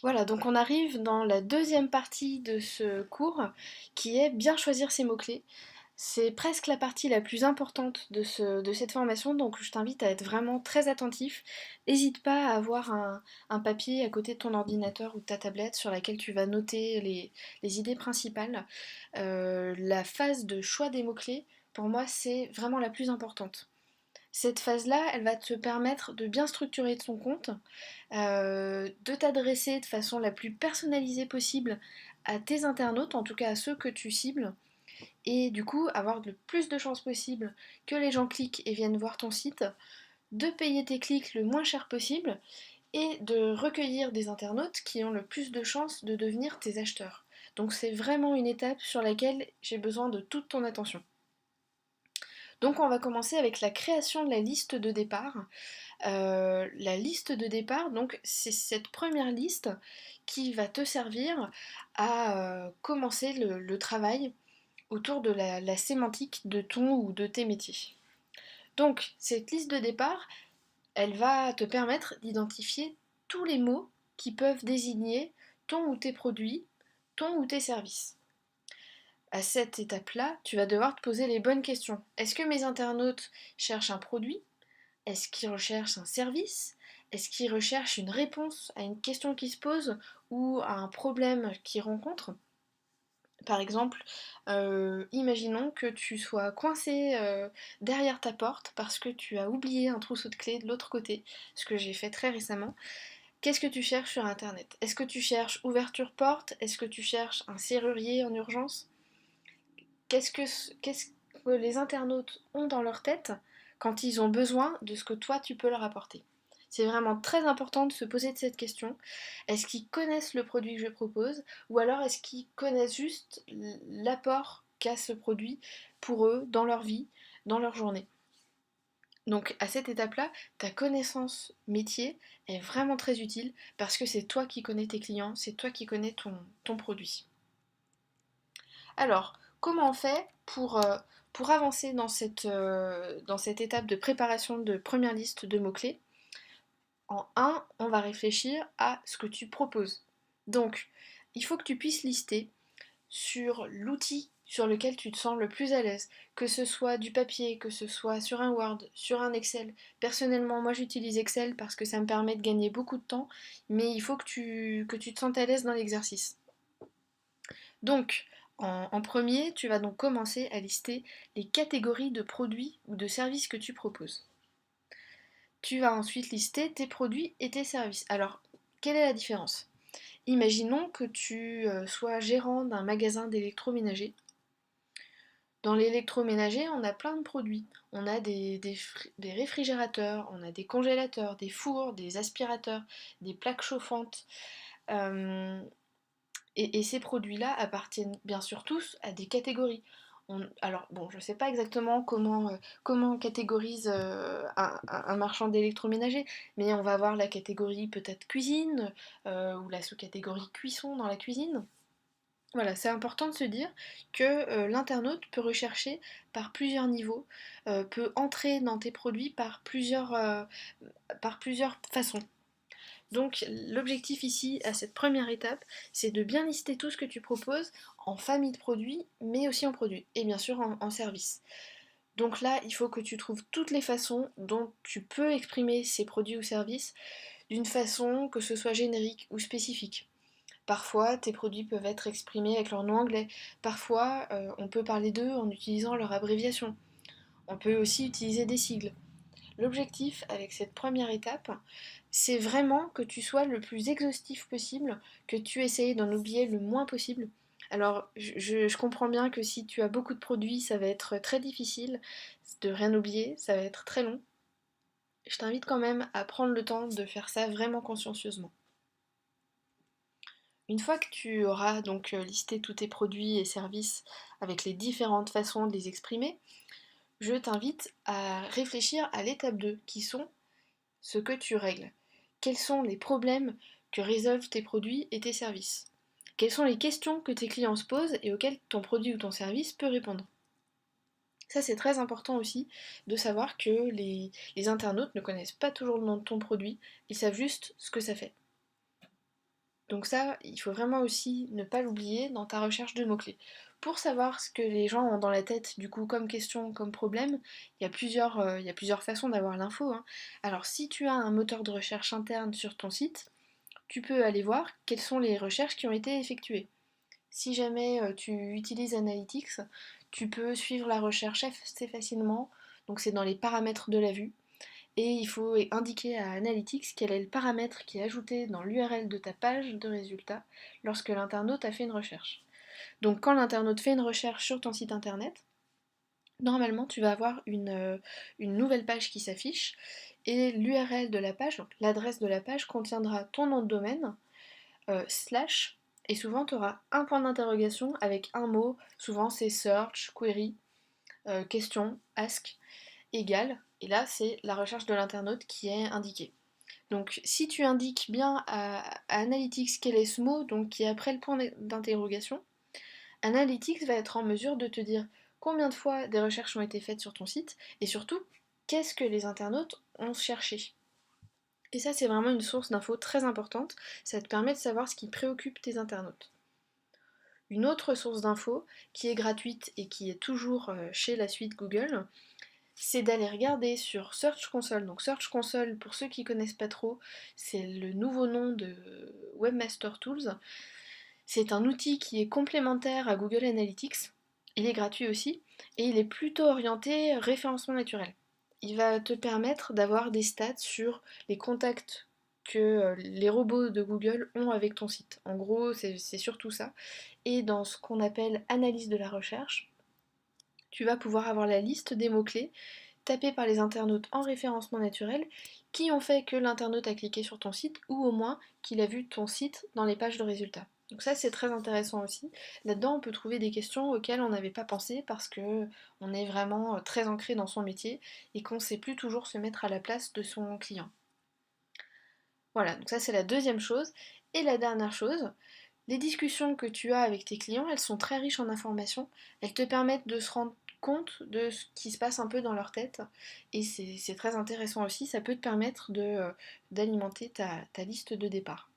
Voilà, donc on arrive dans la deuxième partie de ce cours qui est bien choisir ses mots-clés. C'est presque la partie la plus importante de cette formation, donc je t'invite à être vraiment très attentif. N'hésite pas à avoir un papier à côté de ton ordinateur ou de ta tablette sur laquelle tu vas noter les idées principales. La phase de choix des mots-clés, pour moi, c'est vraiment la plus importante. Cette phase-là, elle va te permettre de bien structurer ton compte, de t'adresser de façon la plus personnalisée possible à tes internautes, en tout cas à ceux que tu cibles, et du coup avoir le plus de chances possible que les gens cliquent et viennent voir ton site, de payer tes clics le moins cher possible, et de recueillir des internautes qui ont le plus de chances de devenir tes acheteurs. Donc c'est vraiment une étape sur laquelle j'ai besoin de toute ton attention. Donc on va commencer avec la création de la liste de départ. La liste de départ, donc c'est cette première liste qui va te servir à commencer le travail autour de la sémantique de ton ou de tes métiers. Donc cette liste de départ, elle va te permettre d'identifier tous les mots qui peuvent désigner ton ou tes produits, ton ou tes services. À cette étape-là, tu vas devoir te poser les bonnes questions. Est-ce que mes internautes cherchent un produit? Est-ce qu'ils recherchent un service? Est-ce qu'ils recherchent une réponse à une question qui se pose ou à un problème qu'ils rencontrent? Par exemple, imaginons que tu sois coincé derrière ta porte parce que tu as oublié un trousseau de clés de l'autre côté, ce que j'ai fait très récemment. Qu'est-ce que tu cherches sur Internet? Est-ce que tu cherches ouverture porte? Est-ce que tu cherches un serrurier en urgence? Qu'est-ce que les internautes ont dans leur tête quand ils ont besoin de ce que toi tu peux leur apporter? C'est vraiment très important de se poser cette question. Est-ce qu'ils connaissent le produit que je propose ou alors est-ce qu'ils connaissent juste l'apport qu'a ce produit pour eux dans leur vie, dans leur journée? Donc à cette étape-là, ta connaissance métier est vraiment très utile parce que c'est toi qui connais tes clients, c'est toi qui connais ton produit. Alors, comment on fait pour avancer dans cette étape de préparation de première liste de mots-clés? En un, on va réfléchir à ce que tu proposes. Donc, il faut que tu puisses lister sur l'outil sur lequel tu te sens le plus à l'aise, que ce soit du papier, que ce soit sur un Word, sur un Excel. Personnellement, moi j'utilise Excel parce que ça me permet de gagner beaucoup de temps, mais il faut que tu te sentes à l'aise dans l'exercice. Donc, en premier, tu vas donc commencer à lister les catégories de produits ou de services que tu proposes. Tu vas ensuite lister tes produits et tes services. Alors, quelle est la différence? Imaginons que tu sois gérant d'un magasin d'électroménager. Dans l'électroménager, on a plein de produits. On a des réfrigérateurs, on a des congélateurs, des fours, des aspirateurs, des plaques chauffantes. Euh, et ces produits-là appartiennent bien sûr tous à des catégories. Alors bon, je ne sais pas exactement comment on catégorise un marchand d'électroménager, mais on va avoir la catégorie peut-être cuisine, ou la sous-catégorie cuisson dans la cuisine. Voilà, c'est important de se dire que l'internaute peut rechercher par plusieurs niveaux, peut entrer dans tes produits par plusieurs façons. Donc l'objectif ici, à cette première étape, c'est de bien lister tout ce que tu proposes en famille de produits, mais aussi en produits, et bien sûr en service. Donc là, il faut que tu trouves toutes les façons dont tu peux exprimer ces produits ou services d'une façon que ce soit générique ou spécifique. Parfois, tes produits peuvent être exprimés avec leur nom anglais. Parfois, on peut parler d'eux en utilisant leur abréviation. On peut aussi utiliser des sigles. L'objectif avec cette première étape, c'est vraiment que tu sois le plus exhaustif possible, que tu essayes d'en oublier le moins possible. Alors, je comprends bien que si tu as beaucoup de produits, ça va être très difficile de rien oublier, ça va être très long. Je t'invite quand même à prendre le temps de faire ça vraiment consciencieusement. Une fois que tu auras donc listé tous tes produits et services avec les différentes façons de les exprimer, je t'invite à réfléchir à l'étape 2, qui sont ce que tu règles. Quels sont les problèmes que résolvent tes produits et tes services? Quelles sont les questions que tes clients se posent et auxquelles ton produit ou ton service peut répondre? Ça, c'est très important aussi de savoir que les internautes ne connaissent pas toujours le nom de ton produit, ils savent juste ce que ça fait. Donc ça, il faut vraiment aussi ne pas l'oublier dans ta recherche de mots-clés. Pour savoir ce que les gens ont dans la tête, du coup, comme question, comme problème, il y a plusieurs façons d'avoir l'info, hein. Alors si tu as un moteur de recherche interne sur ton site, tu peux aller voir quelles sont les recherches qui ont été effectuées. Si jamais tu utilises Analytics, tu peux suivre la recherche assez facilement, donc c'est dans les paramètres de la vue. Et il faut indiquer à Analytics quel est le paramètre qui est ajouté dans l'URL de ta page de résultats lorsque l'internaute a fait une recherche. Donc quand l'internaute fait une recherche sur ton site internet, normalement tu vas avoir une nouvelle page qui s'affiche et l'URL de la page, donc l'adresse de la page, contiendra ton nom de domaine, slash, et souvent tu auras un point d'interrogation avec un mot, souvent c'est search, query, question, ask, égal, et là c'est la recherche de l'internaute qui est indiquée. Donc si tu indiques bien à Analytics quel est ce mot, donc qui est après le point d'interrogation, Analytics va être en mesure de te dire combien de fois des recherches ont été faites sur ton site, et surtout, qu'est-ce que les internautes ont cherché. Et ça c'est vraiment une source d'infos très importante, ça te permet de savoir ce qui préoccupe tes internautes. Une autre source d'infos, qui est gratuite et qui est toujours chez la suite Google, c'est d'aller regarder sur Search Console. Donc Search Console, pour ceux qui connaissent pas trop, c'est le nouveau nom de Webmaster Tools. C'est un outil qui est complémentaire à Google Analytics. Il est gratuit aussi et il est plutôt orienté référencement naturel. Il va te permettre d'avoir des stats sur les contacts que les robots de Google ont avec ton site. En gros, c'est surtout ça. Et dans ce qu'on appelle analyse de la recherche, tu vas pouvoir avoir la liste des mots-clés tapés par les internautes en référencement naturel qui ont fait que l'internaute a cliqué sur ton site ou au moins qu'il a vu ton site dans les pages de résultats. Donc ça c'est très intéressant aussi. Là-dedans on peut trouver des questions auxquelles on n'avait pas pensé parce que on est vraiment très ancré dans son métier et qu'on ne sait plus toujours se mettre à la place de son client. Voilà, donc ça c'est la deuxième chose. Et la dernière chose, les discussions que tu as avec tes clients, elles sont très riches en informations. Elles te permettent de se rendre compte de ce qui se passe un peu dans leur tête. Et c'est très intéressant aussi, ça peut te permettre d'alimenter ta liste de départ.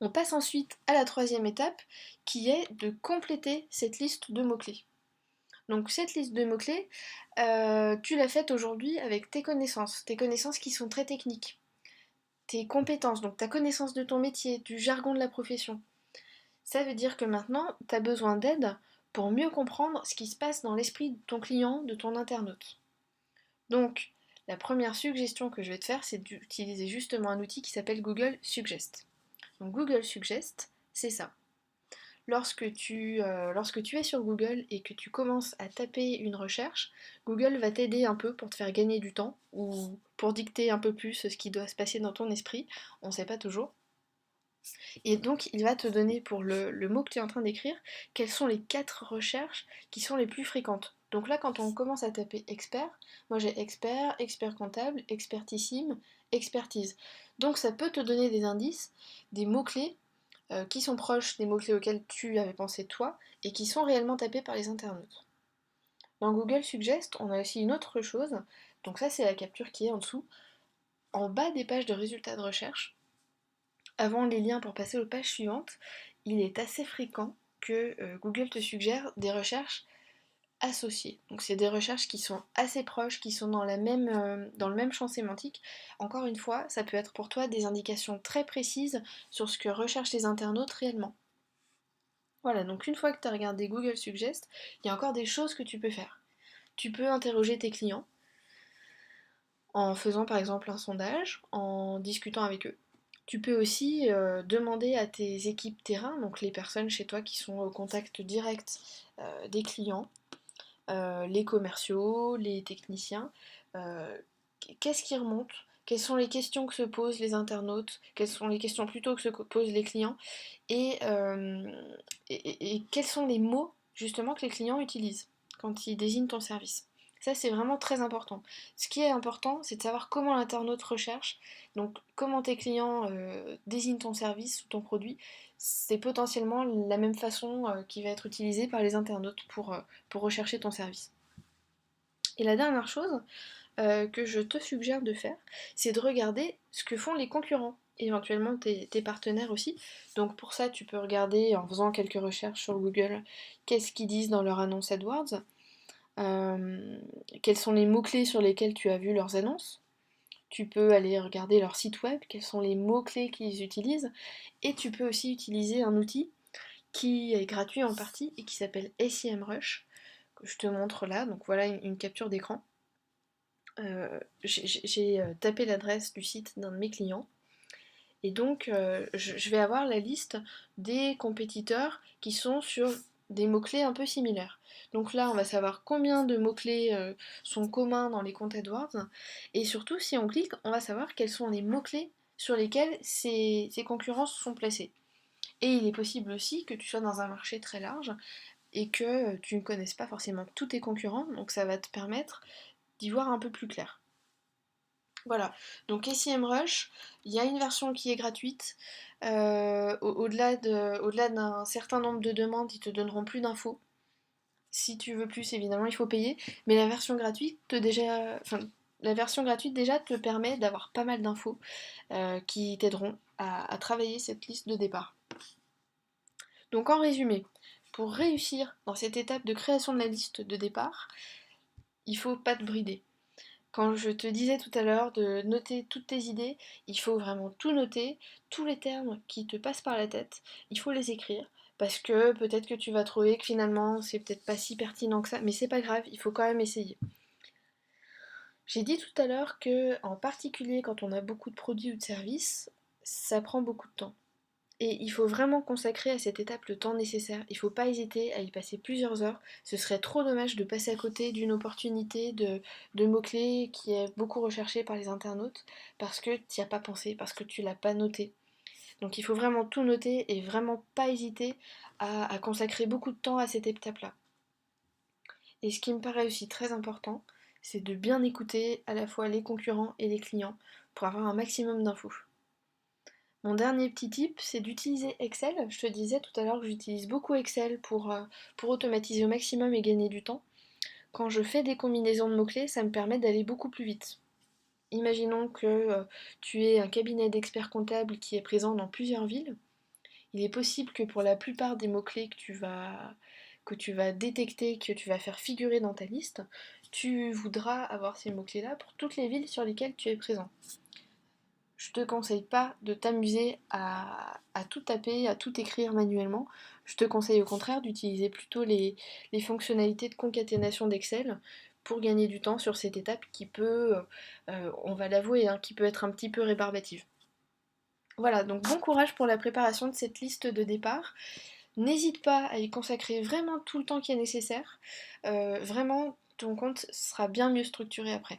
On passe ensuite à la troisième étape, qui est de compléter cette liste de mots-clés. Donc cette liste de mots-clés, tu l'as faite aujourd'hui avec tes connaissances qui sont très techniques, tes compétences, donc ta connaissance de ton métier, du jargon de la profession. Ça veut dire que maintenant, tu as besoin d'aide pour mieux comprendre ce qui se passe dans l'esprit de ton client, de ton internaute. Donc, la première suggestion que je vais te faire, c'est d'utiliser justement un outil qui s'appelle Google Suggest. Donc Google Suggest, c'est ça. Lorsque tu es sur Google et que tu commences à taper une recherche, Google va t'aider un peu pour te faire gagner du temps ou pour dicter un peu plus ce qui doit se passer dans ton esprit, on ne sait pas toujours. Et donc il va te donner pour le mot que tu es en train d'écrire, quelles sont les 4 recherches qui sont les plus fréquentes. Donc là quand on commence à taper expert, moi j'ai expert, expert comptable, expertissime, expertise. Donc ça peut te donner des indices, des mots-clés qui sont proches des mots-clés auxquels tu avais pensé toi et qui sont réellement tapés par les internautes. Dans Google Suggest, on a aussi une autre chose, donc ça c'est la capture qui est en dessous. En bas des pages de résultats de recherche, avant les liens pour passer aux pages suivantes, il est assez fréquent que Google te suggère des recherches associées. Donc c'est des recherches qui sont assez proches, qui sont dans le même champ sémantique. Encore une fois, ça peut être pour toi des indications très précises sur ce que recherchent les internautes réellement. Voilà, donc une fois que tu as regardé Google Suggest, il y a encore des choses que tu peux faire. Tu peux interroger tes clients en faisant par exemple un sondage, en discutant avec eux. Tu peux aussi demander à tes équipes terrain, donc les personnes chez toi qui sont au contact direct des clients, les commerciaux, les techniciens, euh, qu'est-ce qui remonte? Quelles sont les questions que se posent les internautes? Quelles sont les questions plutôt que se posent les clients? Et, euh, et quels sont les mots justement que les clients utilisent quand ils désignent ton service? Ça, c'est vraiment très important. Ce qui est important, c'est de savoir comment l'internaute recherche, donc comment tes clients désignent ton service ou ton produit. C'est potentiellement la même façon qui va être utilisée par les internautes pour rechercher ton service. Et la dernière chose que je te suggère de faire, c'est de regarder ce que font les concurrents. éventuellement tes partenaires aussi. Donc pour ça, tu peux regarder en faisant quelques recherches sur Google, qu'est-ce qu'ils disent dans leur annonce AdWords, euh, quels sont les mots-clés sur lesquels tu as vu leurs annonces. Tu peux aller regarder leur site web, quels sont les mots-clés qu'ils utilisent, et tu peux aussi utiliser un outil qui est gratuit en partie et qui s'appelle SEMrush, que je te montre là. Donc voilà une capture d'écran. J'ai tapé l'adresse du site d'un de mes clients. Et donc, je vais avoir la liste des compétiteurs qui sont sur des mots-clés un peu similaires. Donc là, on va savoir combien de mots-clés sont communs dans les comptes AdWords. Et surtout, si on clique, on va savoir quels sont les mots-clés sur lesquels ces concurrents sont placés. Et il est possible aussi que tu sois dans un marché très large et que tu ne connaisses pas forcément tous tes concurrents. Donc ça va te permettre d'y voir un peu plus clair. Voilà, donc SEMrush, il y a une version qui est gratuite. Au-delà d'un certain nombre de demandes, ils te donneront plus d'infos. Si tu veux plus, évidemment, il faut payer. Mais la version gratuite déjà te permet d'avoir pas mal d'infos qui t'aideront à travailler cette liste de départ. Donc en résumé, pour réussir dans cette étape de création de la liste de départ, il faut pas te brider. Quand je te disais tout à l'heure de noter toutes tes idées, il faut vraiment tout noter, tous les termes qui te passent par la tête, il faut les écrire. Parce que peut-être que tu vas trouver que finalement c'est peut-être pas si pertinent que ça, mais c'est pas grave, il faut quand même essayer. J'ai dit tout à l'heure que, en particulier quand on a beaucoup de produits ou de services, ça prend beaucoup de temps. Et il faut vraiment consacrer à cette étape le temps nécessaire. Il ne faut pas hésiter à y passer plusieurs heures. Ce serait trop dommage de passer à côté d'une opportunité de mots-clés qui est beaucoup recherchée par les internautes parce que tu n'y as pas pensé, parce que tu l'as pas noté. Donc il faut vraiment tout noter et vraiment pas hésiter à consacrer beaucoup de temps à cette étape-là. Et ce qui me paraît aussi très important, c'est de bien écouter à la fois les concurrents et les clients pour avoir un maximum d'infos. Mon dernier petit tip, c'est d'utiliser Excel. Je te disais tout à l'heure que j'utilise beaucoup Excel pour automatiser au maximum et gagner du temps. Quand je fais des combinaisons de mots-clés, ça me permet d'aller beaucoup plus vite. Imaginons que tu aies un cabinet d'experts comptables qui est présent dans plusieurs villes. Il est possible que pour la plupart des mots-clés que tu vas détecter, que tu vas faire figurer dans ta liste, tu voudras avoir ces mots-clés-là pour toutes les villes sur lesquelles tu es présent. Je te conseille pas de t'amuser à tout taper, à tout écrire manuellement. Je te conseille au contraire d'utiliser plutôt les fonctionnalités de concaténation d'Excel pour gagner du temps sur cette étape qui peut, on va l'avouer, hein, qui peut être un petit peu rébarbative. Voilà, donc bon courage pour la préparation de cette liste de départ. N'hésite pas à y consacrer vraiment tout le temps qui est nécessaire. Vraiment, ton compte sera bien mieux structuré après.